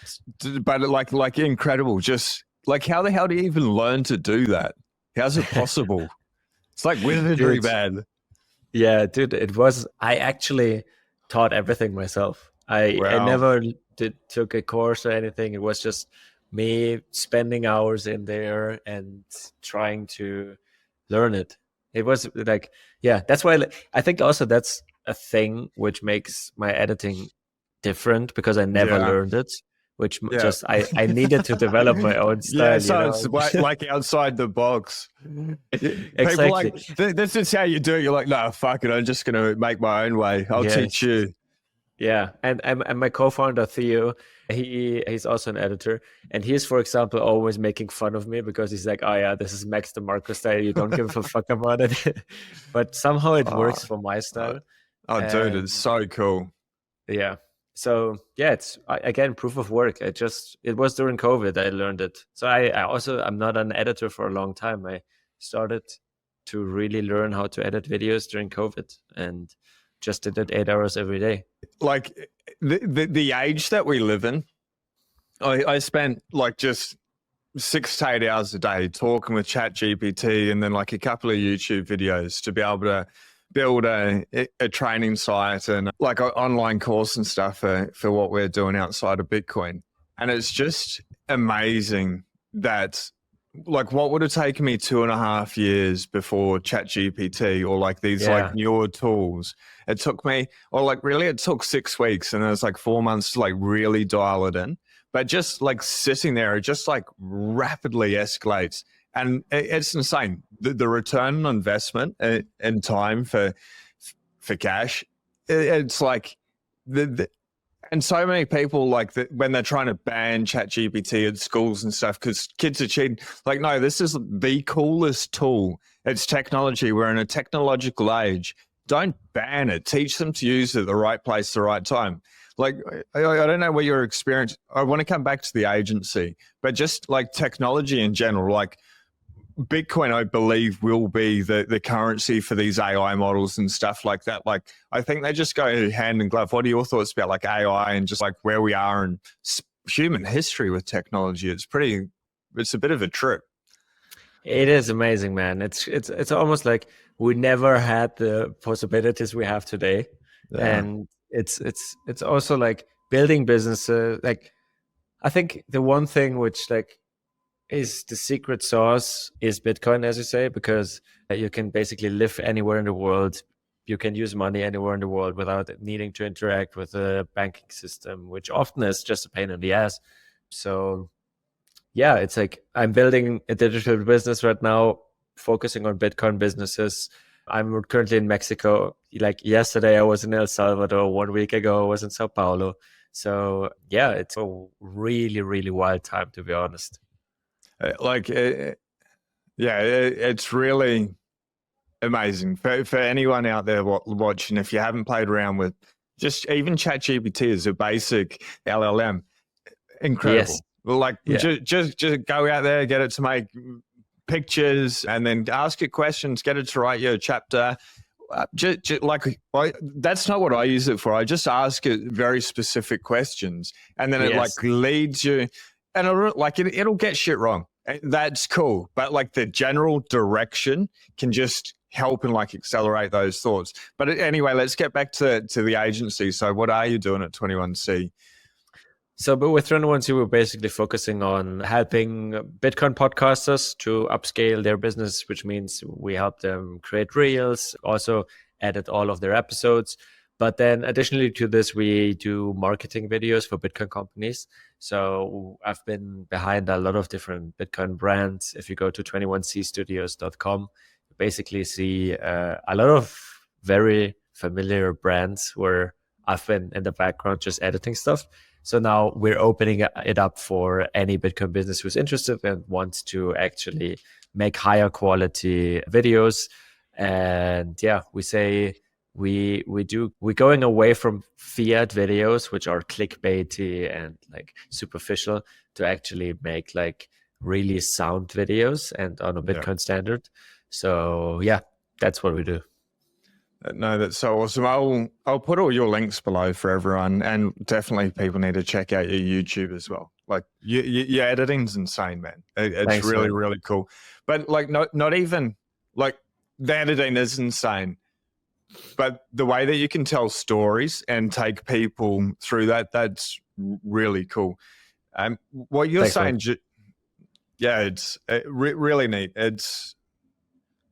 B: but like incredible. Just like how the hell do you even learn to do that? How's it possible? It's like wizardry, man.
A: Yeah, dude, I actually taught everything myself. I never took a course or anything. It was just me spending hours in there and trying to learn it. It was like, that's why I think also that's a thing which makes my editing different, because I never learned it. Which just I needed to develop my own style.
B: So it's like outside the box.
A: Exactly.
B: Like, this is how you do it. You're like, no, fuck it. I'm just going to make my own way. I'll teach you.
A: Yeah, and my co-founder Theo, He's also an editor, and he's, for example, always making fun of me because he's like, "Oh yeah, this is Max Demarco style. You don't give a fuck about it." But somehow it
B: Oh,
A: works for my
B: uh,
A: style,
B: oh, dude,
A: and
B: it's so cool.
A: yeah. So yeah, it's again proof of work. It was during COVID I learned it. So I'm not an editor for a long time. I started to really learn how to edit videos during COVID, and just did it 8 hours every day.
B: Like the age that we live in, I spent like just 6 to 8 hours a day talking with Chat GPT and then like a couple of YouTube videos to be able to build a training site and like an online course and stuff for what we're doing outside of Bitcoin. And it's just amazing that like what would have taken me 2.5 years before Chat GPT or like these like newer tools. It took me, or like really it took 6 weeks and it was like 4 months to like really dial it in. But just like sitting there, it just like rapidly escalates. And it's insane. The return on investment and time for cash, it's like and so many people like when they're trying to ban ChatGPT at schools and stuff because kids are cheating. Like, no, this is the coolest tool. It's technology. We're in a technological age. Don't ban it. Teach them to use it at the right place, the right time. Like, I don't know what your experience. I want to come back to the agency, but just like technology in general, like Bitcoin, I believe, will be the currency for these AI models and stuff like that. Like, I think they just go hand in glove. What are your thoughts about like AI and just like where we are in human history with technology? It's a bit of a trip.
A: It is amazing, man. It's almost like we never had the possibilities we have today, and it's also like building businesses. Like, I think the one thing which like is the secret sauce is Bitcoin, as you say, because you can basically live anywhere in the world. You can use money anywhere in the world without needing to interact with a banking system, which often is just a pain in the ass. So yeah, it's like I'm building a digital business right now, focusing on Bitcoin businesses. I'm currently in Mexico. Like yesterday, I was in El Salvador. 1 week ago, I was in Sao Paulo. So yeah, it's a really, really wild time, to be honest.
B: It's really amazing for anyone out there watching. If you haven't played around with just even ChatGPT as a basic LLM, incredible.
A: Yes.
B: Like just go out there, get it to make pictures, and then ask it questions, get it to write your chapter. That's not what I use it for. I just ask it very specific questions, and then it like leads you, and it'll get shit wrong. That's cool, but like the general direction can just help and like accelerate those thoughts. But anyway, let's get back to the agency. So what are you doing at 21C?
A: So, but with 21C, we're basically focusing on helping Bitcoin podcasters to upscale their business, which means we help them create reels, also edit all of their episodes. But then additionally to this, we do marketing videos for Bitcoin companies. So I've been behind a lot of different Bitcoin brands. If you go to 21cstudios.com, you basically see a lot of very familiar brands where I've been in the background just editing stuff. So now we're opening it up for any Bitcoin business who's interested and wants to actually make higher quality videos. And yeah, we say we're going away from Fiat videos, which are clickbaity and like superficial, to actually make like really sound videos and on a Bitcoin standard. So yeah, that's what we do.
B: No, that's so awesome. I'll put all your links below for everyone, and definitely people need to check out your YouTube as well. Like your editing's insane, man. It's Thanks, really, man. Really cool. But like not even like the editing is insane, but the way that you can tell stories and take people through that's really cool. What you're saying, it's really neat. It's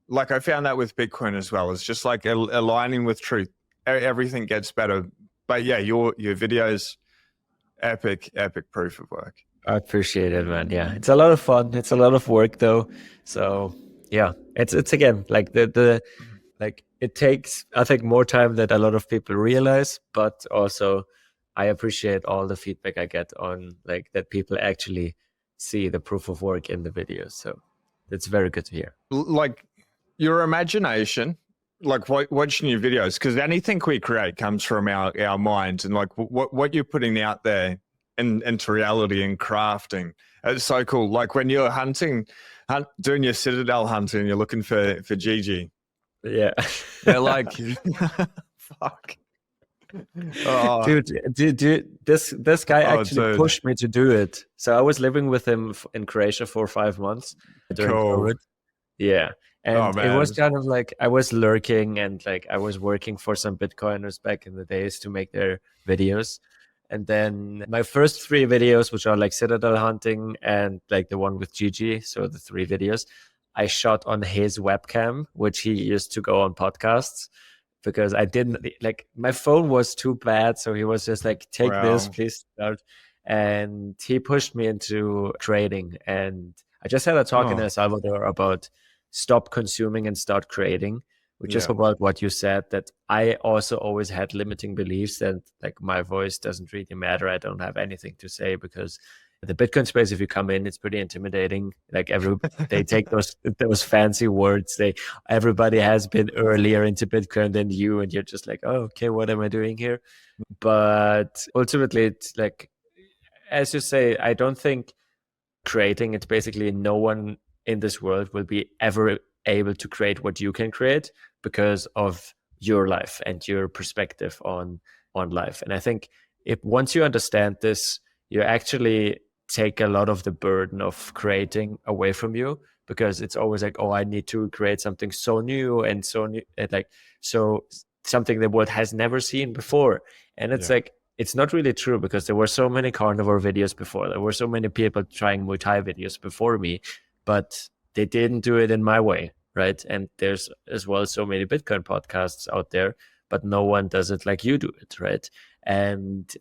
B: like I found that with Bitcoin as well. It's just like aligning with truth. Everything gets better. But yeah, your videos, epic proof of work.
A: I appreciate it, man. Yeah, it's a lot of fun. It's a lot of work though. So yeah, it's again like the like it takes, I think, more time than a lot of people realize, but also I appreciate all the feedback I get on like that people actually see the proof of work in the videos. So it's very good to hear.
B: Like your imagination, like watching your videos, because anything we create comes from our minds, and like what you're putting out there into reality and crafting. It's so cool. Like when you're doing your citadel hunting, you're looking for Gigi.
A: Yeah.
B: They're like, fuck.
A: Dude, this guy actually pushed me to do it. So I was living with him in Croatia for 5 months during COVID. Yeah. And it was kind of like I was lurking, and like I was working for some Bitcoiners back in the days to make their videos. And then my first 3 videos, which are like citadel hunting and like the one with Gigi, so the 3 videos, I shot on his webcam, which he used to go on podcasts, because I didn't like, my phone was too bad. So he was just like, take this, please start. And he pushed me into creating. And I just had a talk in El Salvador about stop consuming and start creating, which is about what you said, that I also always had limiting beliefs that like my voice doesn't really matter. I don't have anything to say, because the Bitcoin space, if you come in, it's pretty intimidating. Like they take those fancy words. Everybody has been earlier into Bitcoin than you, and you're just like, oh, okay, what am I doing here? But ultimately, it's like, as you say, I don't think creating, it's basically no one in this world will be ever able to create what you can create because of your life and your perspective on life. And I think once you understand this, you actually take a lot of the burden of creating away from you, because it's always like, oh, I need to create something so new and like, so something the world has never seen before. And it's like, it's not really true, because there were so many carnivore videos before. There were so many people trying Muay Thai videos before me, but they didn't do it in my way, right? And there's as well so many Bitcoin podcasts out there, but no one does it like you do it, right? And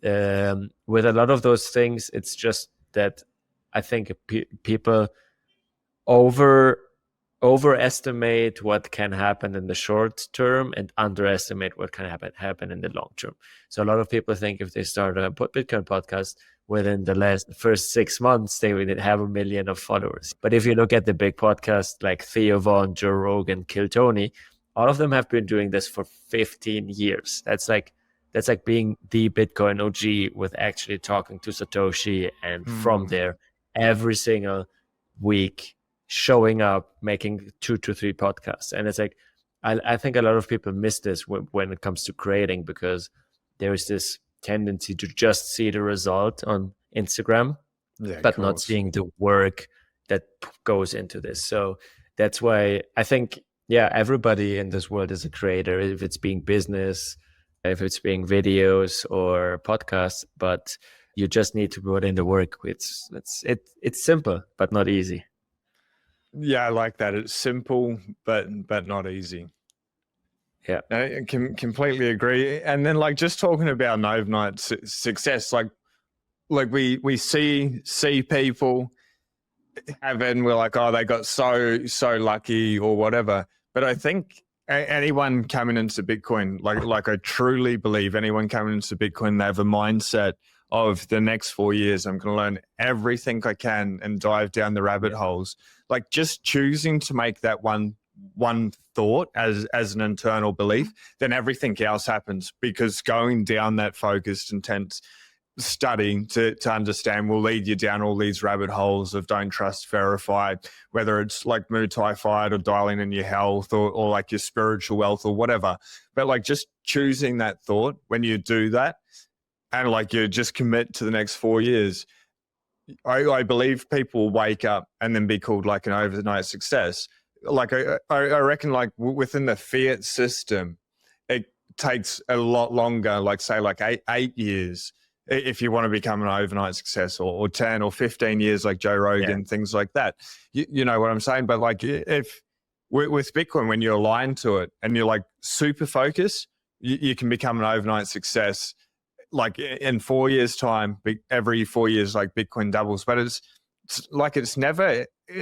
A: with a lot of those things, it's just that I think people overestimate what can happen in the short term and underestimate what can happen in the long term. So a lot of people think if they start a Bitcoin podcast, within the first 6 months, they will have 1 million of followers. But if you look at the big podcasts like Theo Von, Joe Rogan, Kill Tony, all of them have been doing this for 15 years. That's like being the Bitcoin OG, with actually talking to Satoshi, and from there, every single week, showing up, making 2 to 3 podcasts. And it's like, I think a lot of people miss this when it comes to creating, because there is this tendency to just see the result on Instagram, but not seeing the work that goes into this. So that's why I think, everybody in this world is a creator, if it's being business, if it's being videos or podcasts, but you just need to put in the work. It's simple, but not easy.
B: Yeah, I like that. It's simple, but not easy.
A: Yeah,
B: I can completely agree. And then, like, just talking about an overnight success, like we see people have it, and we're like, oh, they got so lucky or whatever. But I think anyone coming into Bitcoin, like I truly believe anyone coming into Bitcoin, they have a mindset of the next 4 years, I'm going to learn everything I can and dive down the rabbit holes. Like, just choosing to make that one thought as an internal belief, then everything else happens, because going down that focused, intense study to understand will lead you down all these rabbit holes of don't trust, verify, whether it's like Muay Thai fight or dialing in your health or like your spiritual wealth or whatever. But like, just choosing that thought, when you do that and like you just commit to the next 4 years, I believe people will wake up and then be called like an overnight success. Like I reckon, like within the Fiat system, it takes a lot longer, like say like eight years, if you want to become an overnight success, or 10 or 15 years, like Joe Rogan, things like that. You know what I'm saying? But like, if with Bitcoin, when you're aligned to it and you're like super focused, you can become an overnight success. Like in 4 years' time, every 4 years, like Bitcoin doubles. But it's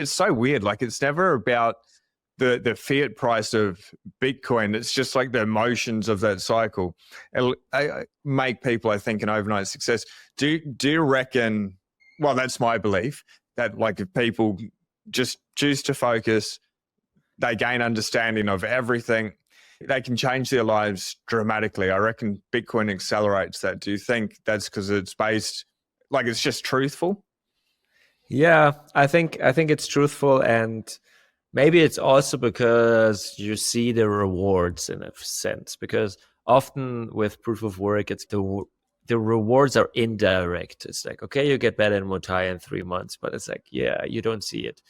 B: so weird. Like, it's never about the fiat price of Bitcoin. It's just like the emotions of that cycle. I make people, I think, an overnight success. Do you reckon, well, that's my belief, that like if people just choose to focus, they gain understanding of everything, they can change their lives dramatically. I reckon Bitcoin accelerates that. Do you think that's because it's based, like it's just truthful?
A: Yeah, I think it's truthful, and maybe it's also because you see the rewards in a sense. Because often with proof of work, it's the rewards are indirect. It's like, okay, you get better in Muay Thai in 3 months, but it's like, yeah, you don't see it.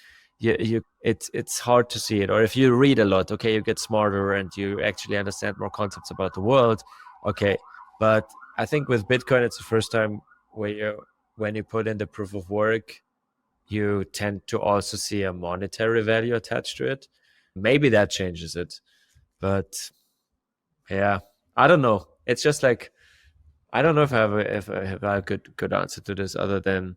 A: It's hard to see it. Or if you read a lot, okay, you get smarter and you actually understand more concepts about the world. Okay, but I think with Bitcoin, it's the first time where when you put in the proof of work, you tend to also see a monetary value attached to it. Maybe that changes it. But yeah, I don't know. It's just like, I don't know if I have a good answer to this other than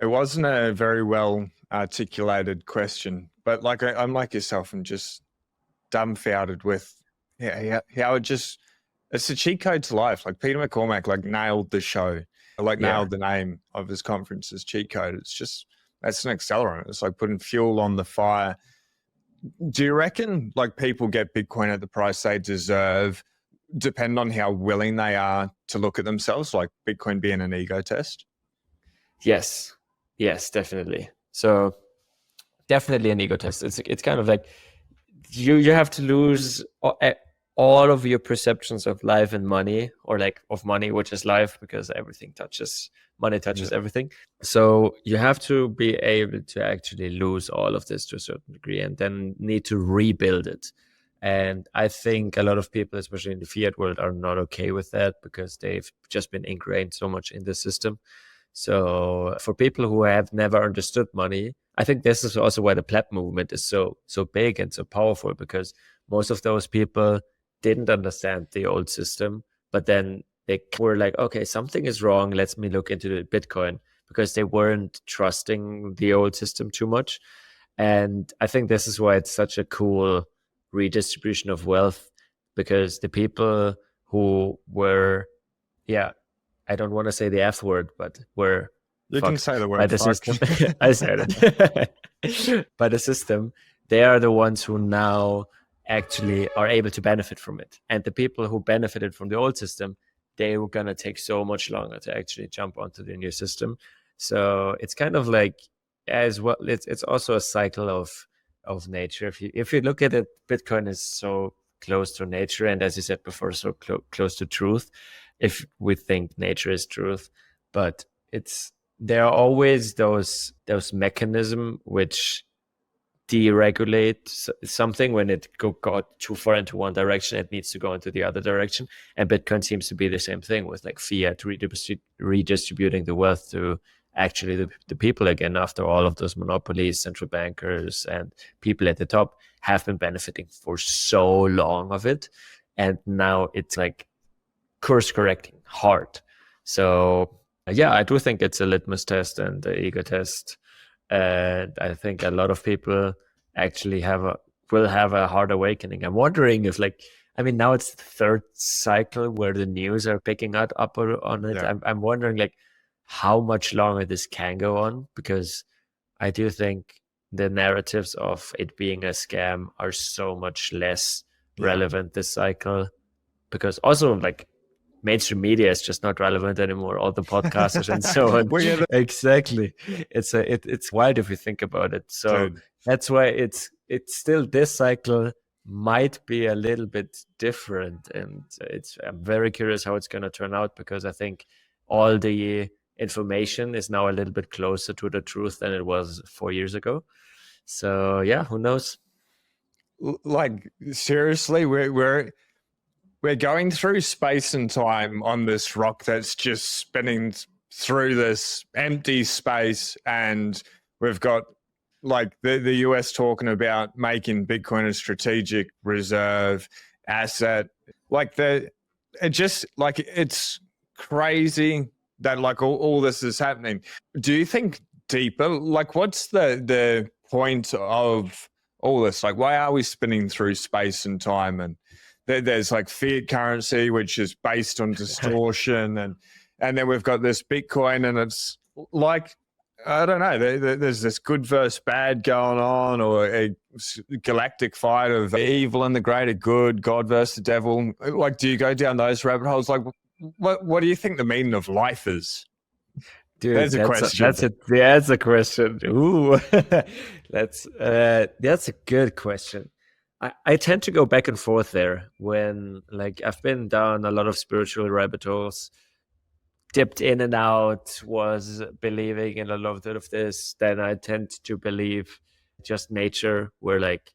B: It wasn't a very well articulated question, but like I'm like yourself and just dumbfounded with how it just, it's a cheat code to life. Like Peter McCormack like nailed the show, like
A: yeah.
B: nailed the name of his conference as cheat code. It's just, that's an accelerant. It's like putting fuel on the fire. Do you reckon like people get Bitcoin at the price they deserve, depend on how willing they are to look at themselves, like Bitcoin being an ego test?
A: Yes, definitely. So definitely an ego test. It's kind of like you have to lose all of your perceptions of life and money, or like of money, which is life, because money touches everything. So you have to be able to actually lose all of this to a certain degree, and then need to rebuild it. And I think a lot of people, especially in the fiat world, are not okay with that because they've just been ingrained so much in the system. So for people who have never understood money, I think this is also why the pleb movement is so big and so powerful, because most of those people didn't understand the old system, but then they were like, okay, something is wrong. Let me look into the Bitcoin, because they weren't trusting the old system too much. And I think this is why it's such a cool redistribution of wealth, because the people who were, I don't want to say the F word, but were
B: you can say the word
A: by the system. I said it. By the system, they are the ones who now actually are able to benefit from it. And the people who benefited from the old system, they were going to take so much longer to actually jump onto the new system. So it's kind of like, as well, it's also a cycle of nature. If you look at it, Bitcoin is so close to nature, and as you said before, so close to truth, if we think nature is truth. But there are always those mechanisms which deregulate something when it got too far into one direction. It needs to go into the other direction, and Bitcoin seems to be the same thing, with like fiat redistributing the wealth to actually the people again, after all of those monopolies, central bankers and people at the top have been benefiting for so long of it, and now it's like course correcting hard. So yeah, I do think it's a litmus test and the ego test, and I think a lot of people actually will have a hard awakening. I'm wondering if, like, I mean, now it's the third cycle where the news are picking up on it. Yeah. I'm wondering like how much longer this can go on, because I do think the narratives of it being a scam are so much less relevant this cycle, because also like mainstream media is just not relevant anymore. All the podcasters and so on. Exactly. It's wild if you think about it. So that's why it's still, this cycle might be a little bit different, and I'm very curious how it's going to turn out, because I think all the information is now a little bit closer to the truth than it was 4 years ago. So yeah, who knows?
B: Like seriously, we're going through space and time on this rock that's just spinning through this empty space, and we've got like the US talking about making Bitcoin a strategic reserve asset. Like it's crazy that like all this is happening. Do you think deeper, like what's the point of all this? Like, why are we spinning through space and time? And there's like fiat currency, which is based on distortion, and then we've got this Bitcoin, and it's like, I don't know, there's this good versus bad going on, or a galactic fight of evil and the greater good, God versus the devil. Like, do you go down those rabbit holes? Like, what do you think the meaning of life is?
A: Dude,
B: There's a question.
A: That's a question. Ooh, that's a good question. I tend to go back and forth there when, like, I've been down a lot of spiritual rabbit holes, dipped in and out, was believing in a lot of this. Then I tend to believe just nature, where, like,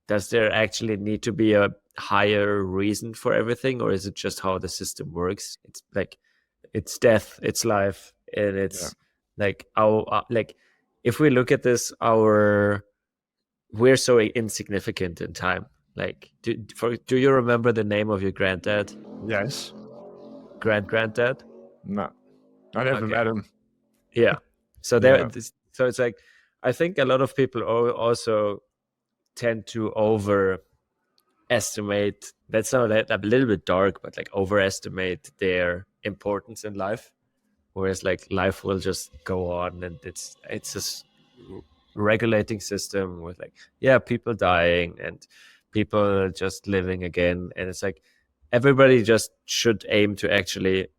A: does there actually need to be a higher reason for everything, or is it just how the system works? It's like, it's death, it's life, and it's like our like, if we look at this, we're so insignificant in time. Like, do you remember the name of your granddad?
B: Yes.
A: Granddad?
B: No, I never met him.
A: Yeah. So so it's like, I think a lot of people also tend to overestimate. That's not a little bit dark, but like overestimate their importance in life. Whereas, like, life will just go on, and it's this regulating system with, like, people dying and people just living again, and it's like everybody just should aim to actually.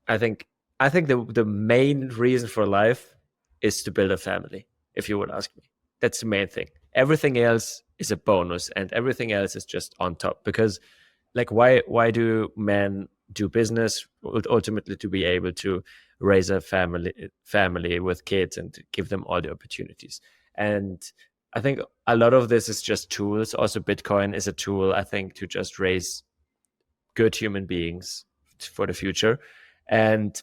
A: I think the main reason for life is to build a family. If you would ask me, that's the main thing. Everything else is a bonus, and everything else is just on top. Because, like, why do men do business? Ultimately, to be able to raise a family with kids and give them all the opportunities. And I think a lot of this is just tools. Also, Bitcoin is a tool, I think, to just raise good human beings for the future. And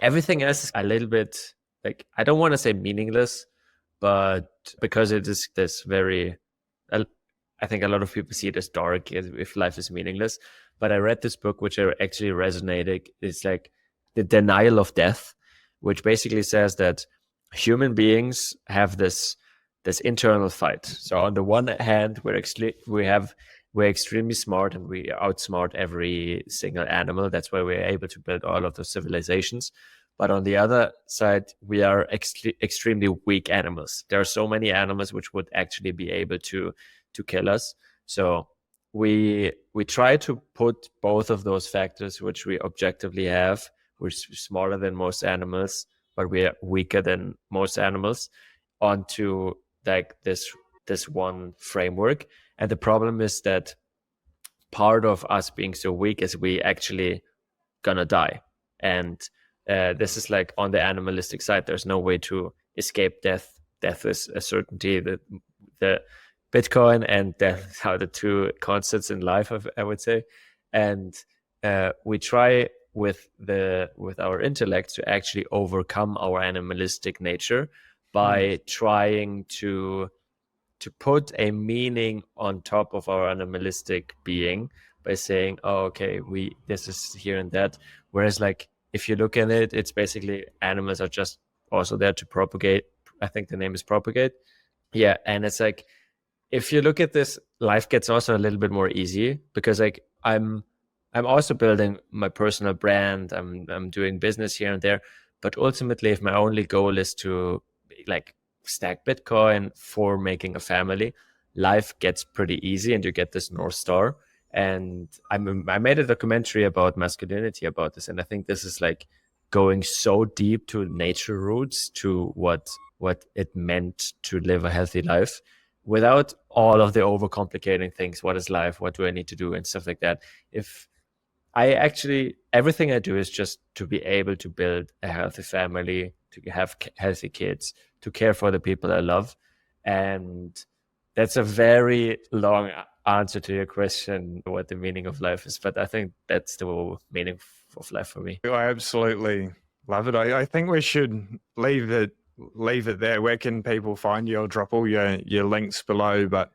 A: everything else is a little bit, like, I don't want to say meaningless, but because it is this very, I think a lot of people see it as dark, if life is meaningless. But I read this book, which actually resonated. It's like The Denial of Death, which basically says that human beings have this internal fight. So on the one hand, we're extremely smart, and we outsmart every single animal. That's why we're able to build all of the civilizations. But on the other side, we are extremely weak animals. There are so many animals which would actually be able to kill us. So we try to put both of those factors, which we objectively have. We're smaller than most animals, but we are weaker than most animals, onto, like, this one framework. And the problem is that part of us being so weak is we actually gonna die. And this is like on the animalistic side. There's no way to escape death. Death is a certainty. The Bitcoin and death are the two constants in life, I would say. And we try with our intellect to actually overcome our animalistic nature by trying to put a meaning on top of our animalistic being, by saying, oh, okay, this is here and that. Whereas, like, if you look at it, it's basically animals are just also there to propagate. I think the name is propagate. Yeah. And it's like, if you look at this, life gets also a little bit more easy, because, like, I'm also building my personal brand. I'm doing business here and there. But ultimately, if my only goal is to, like, stack Bitcoin for making a family, life gets pretty easy, and you get this North Star. And I made a documentary about masculinity about this, and I think this is, like, going so deep to nature roots, to what it meant to live a healthy life, without all of the overcomplicating things. What is life? What do I need to do? And stuff like that. If everything I do is just to be able to build a healthy family, to have healthy kids, to care for the people I love. And that's a very long answer to your question, what the meaning of life is. But I think that's the meaning of life for me.
B: I absolutely love it. I think we should leave it there. Where can people find you? I'll drop all your links below, but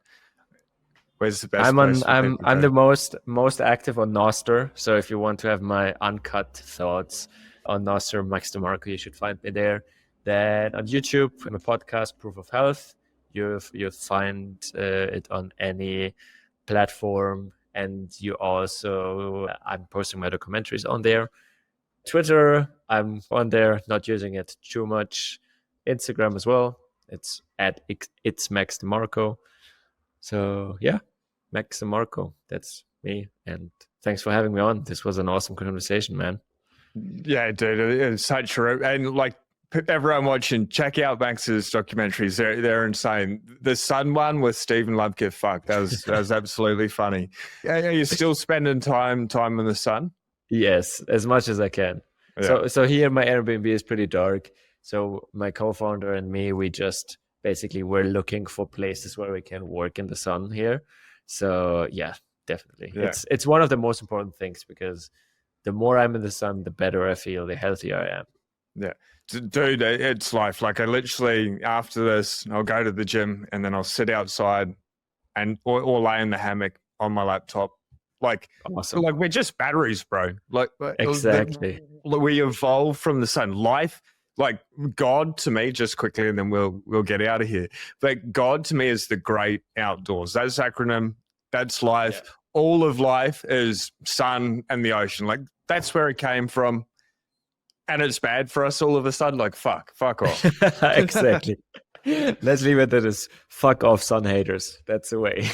B: where's the best place?
A: I'm the most active on Nostr. So if you want to have my uncut thoughts on Nostr, Max Demarco, you should find me there. Then on YouTube, I'm a podcast, Proof of Health. You find it on any platform, and you also I'm posting my documentaries on there. Twitter, I'm on there, not using it too much. Instagram as well. It's at it's Max Demarco. So yeah, Max Demarco. That's me. And thanks for having me on. This was an awesome conversation, man.
B: Yeah, dude, it's such a, and like everyone watching, check out Max's documentaries. They're insane. The Sun one with Stephen Lubke, fuck, that was absolutely funny. Are you still spending time in the sun?
A: Yes, as much as I can. Yeah. So here my Airbnb is pretty dark. So my co-founder and me, we just basically we're looking for places where we can work in the sun here. So yeah, definitely. Yeah. It's one of the most important things, because the more I'm in the sun, the better I feel, the healthier I am.
B: Yeah. Dude, it's life. Like I literally, after this, I'll go to the gym and then I'll sit outside and or lay in the hammock on my laptop. Like, awesome. Like we're just batteries, bro. Like
A: exactly.
B: We evolve from the sun. Life, like God to me, just quickly, and then we'll get out of here. But God to me is the great outdoors. That's acronym. That's life. Yeah. All of life is sun and the ocean. Like that's where it came from. And it's bad for us all of a sudden. Like, fuck off.
A: Exactly. Let's leave it at this. Fuck off, sun haters. That's the way.